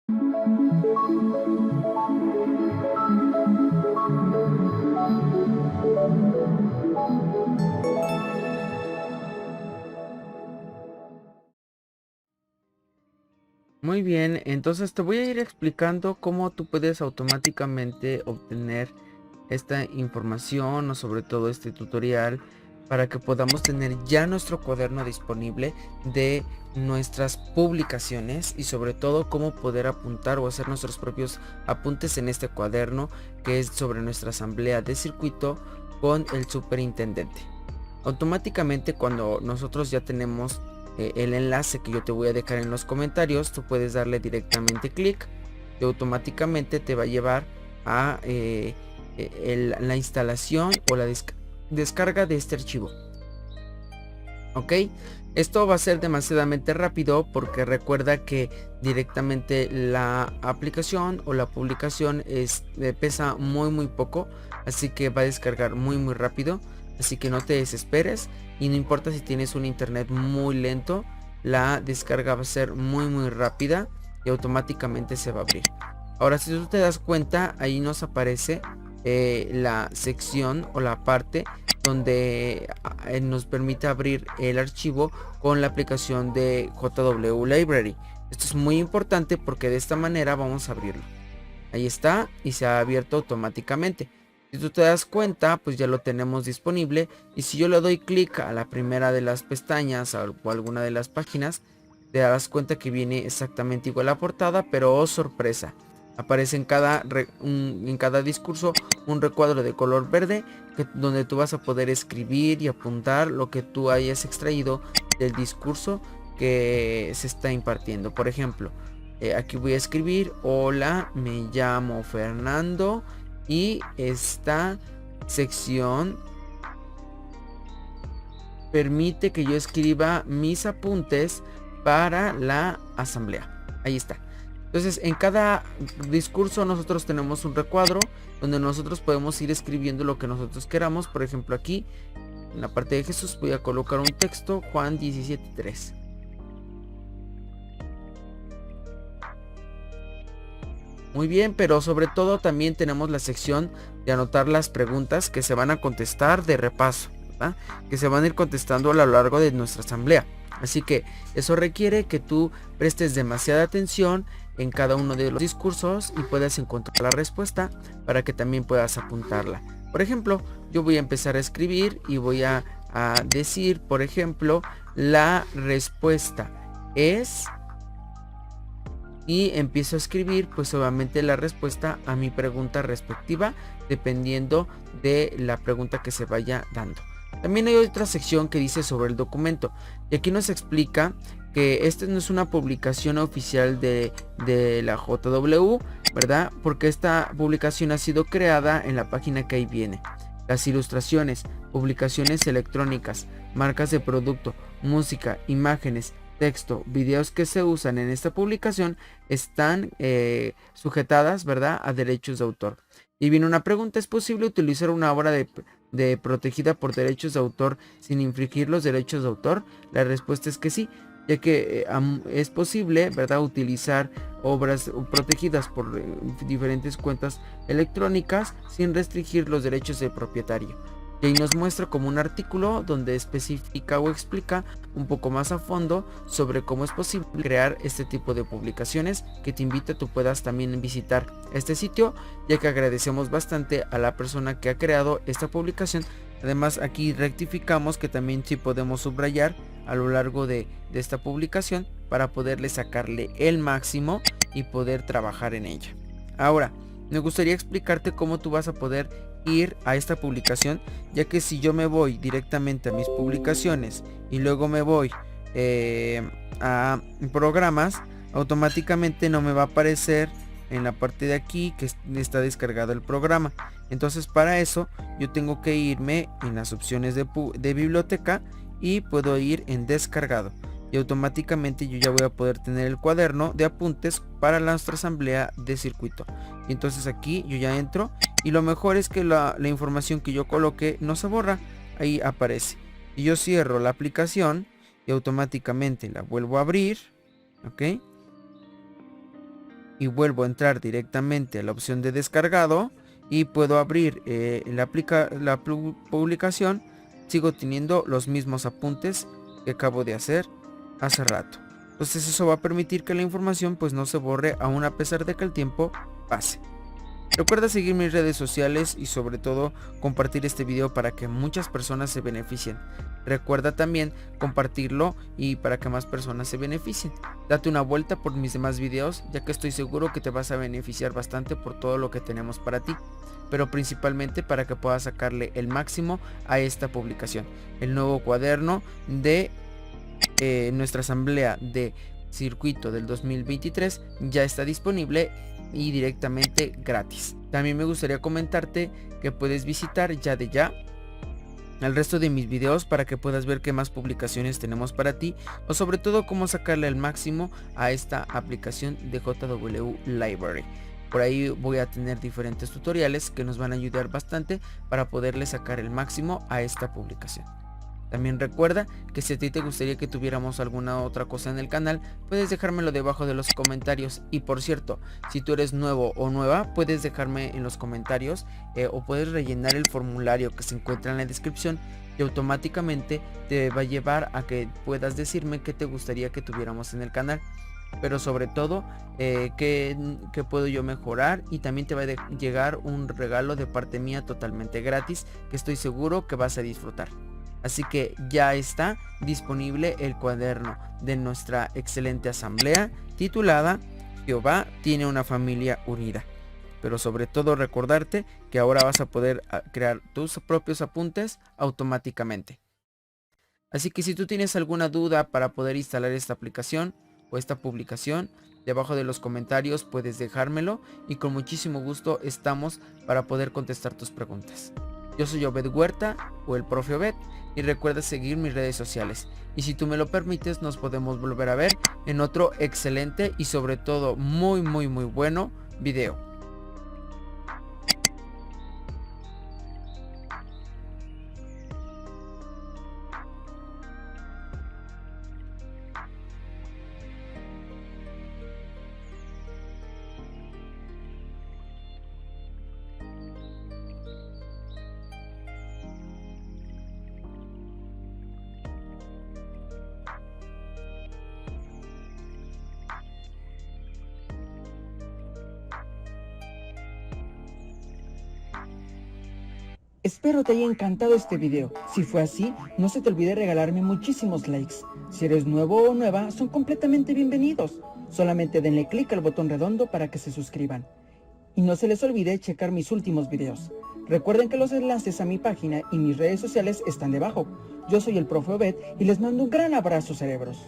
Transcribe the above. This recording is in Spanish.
Muy bien, entonces te voy a ir explicando cómo tú puedes automáticamente obtener esta información o sobre todo este tutorial para que podamos tener ya nuestro cuaderno disponible de nuestras publicaciones y sobre todo cómo poder apuntar o hacer nuestros propios apuntes en este cuaderno que es sobre nuestra asamblea de circuito con el superintendente. Automáticamente cuando nosotros ya tenemos el enlace que yo te voy a dejar en los comentarios, tú puedes darle directamente clic y automáticamente te va a llevar a la instalación o la descarga de este archivo. Ok, esto va a ser demasiadamente rápido porque recuerda que directamente la aplicación o la publicación pesa muy poco, así que va a descargar muy rápido, así que no te desesperes y no importa si tienes un internet muy lento, la descarga va a ser muy rápida y automáticamente se va a abrir. Ahora, si tú te das cuenta, ahí nos aparece la sección o la parte donde nos permite abrir el archivo con la aplicación de JW Library. Esto es muy importante porque de esta manera vamos a abrirlo. Ahí está y se ha abierto automáticamente. Si tú te das cuenta, pues ya lo tenemos disponible. Y si yo le doy clic a la primera de las pestañas o alguna de las páginas, te darás cuenta que viene exactamente igual la portada, pero oh sorpresa, aparece en cada discurso un recuadro de color verde donde tú vas a poder escribir y apuntar lo que tú hayas extraído del discurso que se está impartiendo. Por ejemplo, aquí voy a escribir: hola, me llamo Fernando y esta sección permite que yo escriba mis apuntes para la asamblea. Ahí está. Entonces, en cada discurso nosotros tenemos un recuadro donde nosotros podemos ir escribiendo lo que nosotros queramos. Por ejemplo, aquí en la parte de Jesús voy a colocar un texto: Juan 17:3. Muy bien, pero sobre todo también tenemos la sección de anotar las preguntas que se van a contestar de repaso, ¿verdad? Que se van a ir contestando a lo largo de nuestra asamblea. Así que eso requiere que tú prestes demasiada atención en cada uno de los discursos y puedas encontrar la respuesta para que también puedas apuntarla. Por ejemplo, yo voy a empezar a escribir y voy a decir, por ejemplo, la respuesta es... y empiezo a escribir pues obviamente la respuesta a mi pregunta respectiva dependiendo de la pregunta que se vaya dando. También hay otra sección que dice sobre el documento y aquí nos explica que esta no es una publicación oficial de la JW, ¿verdad? Porque esta publicación ha sido creada en la página que ahí viene. Las ilustraciones, publicaciones electrónicas, marcas de producto, música, imágenes, texto, videos que se usan en esta publicación están sujetadas, ¿verdad?, a derechos de autor. Y viene una pregunta: ¿es posible utilizar una obra de protegida por derechos de autor sin infringir los derechos de autor? La respuesta es que sí, ya que es posible, ¿verdad?, utilizar obras protegidas por diferentes cuentas electrónicas sin restringir los derechos del propietario. Y ahí nos muestra como un artículo donde especifica o explica un poco más a fondo sobre cómo es posible crear este tipo de publicaciones, que te invito a que tú puedas también visitar este sitio, ya que agradecemos bastante a la persona que ha creado esta publicación. Además, aquí rectificamos que también sí podemos subrayar a lo largo de esta publicación para poderle sacarle el máximo y poder trabajar en ella. Ahora, me gustaría explicarte cómo tú vas a poder ir a esta publicación, ya que si yo me voy directamente a mis publicaciones y luego me voy a programas, automáticamente no me va a aparecer en la parte de aquí que está descargado el programa. Entonces, para eso yo tengo que irme en las opciones de biblioteca y puedo ir en descargado y automáticamente yo ya voy a poder tener el cuaderno de apuntes para nuestra asamblea de circuito. Y entonces aquí yo ya entro y lo mejor es que la información que yo coloque no se borra, ahí aparece. Y yo cierro la aplicación y automáticamente la vuelvo a abrir, ¿ok? y vuelvo a entrar directamente a la opción de descargado y puedo abrir la publicación, sigo teniendo los mismos apuntes que acabo de hacer hace rato. Entonces eso va a permitir que la información pues no se borre aún a pesar de que el tiempo pase. Recuerda seguir mis redes sociales y sobre todo compartir este video para que muchas personas se beneficien. Recuerda también compartirlo y para que más personas se beneficien. Date una vuelta por mis demás videos, ya que estoy seguro que te vas a beneficiar bastante por todo lo que tenemos para ti, pero principalmente para que puedas sacarle el máximo a esta publicación. El nuevo cuaderno de nuestra asamblea de circuito del 2023 ya está disponible y directamente gratis. También me gustaría comentarte que puedes visitar ya el resto de mis videos para que puedas ver qué más publicaciones tenemos para ti, o sobre todo cómo sacarle el máximo a esta aplicación de JW Library. Por ahí voy a tener diferentes tutoriales que nos van a ayudar bastante para poderle sacar el máximo a esta publicación. También recuerda que si a ti te gustaría que tuviéramos alguna otra cosa en el canal, puedes dejármelo debajo de los comentarios. Y por cierto, si tú eres nuevo o nueva, puedes dejarme en los comentarios o puedes rellenar el formulario que se encuentra en la descripción y automáticamente te va a llevar a que puedas decirme qué te gustaría que tuviéramos en el canal. Pero sobre todo, qué puedo yo mejorar, y también te va a llegar un regalo de parte mía totalmente gratis que estoy seguro que vas a disfrutar. Así que ya está disponible el cuaderno de nuestra excelente asamblea titulada Jehová tiene una familia unida. Pero sobre todo recordarte que ahora vas a poder crear tus propios apuntes automáticamente. Así que si tú tienes alguna duda para poder instalar esta aplicación o esta publicación, debajo de los comentarios puedes dejármelo y con muchísimo gusto estamos para poder contestar tus preguntas. Yo soy Obed Huerta o el Profe Obed y recuerda seguir mis redes sociales. Y si tú me lo permites, nos podemos volver a ver en otro excelente y sobre todo muy bueno video. Espero te haya encantado este video. Si fue así, no se te olvide regalarme muchísimos likes. Si eres nuevo o nueva, son completamente bienvenidos. Solamente denle clic al botón redondo para que se suscriban. Y no se les olvide checar mis últimos videos. Recuerden que los enlaces a mi página y mis redes sociales están debajo. Yo soy el Profe Obed y les mando un gran abrazo, cerebros.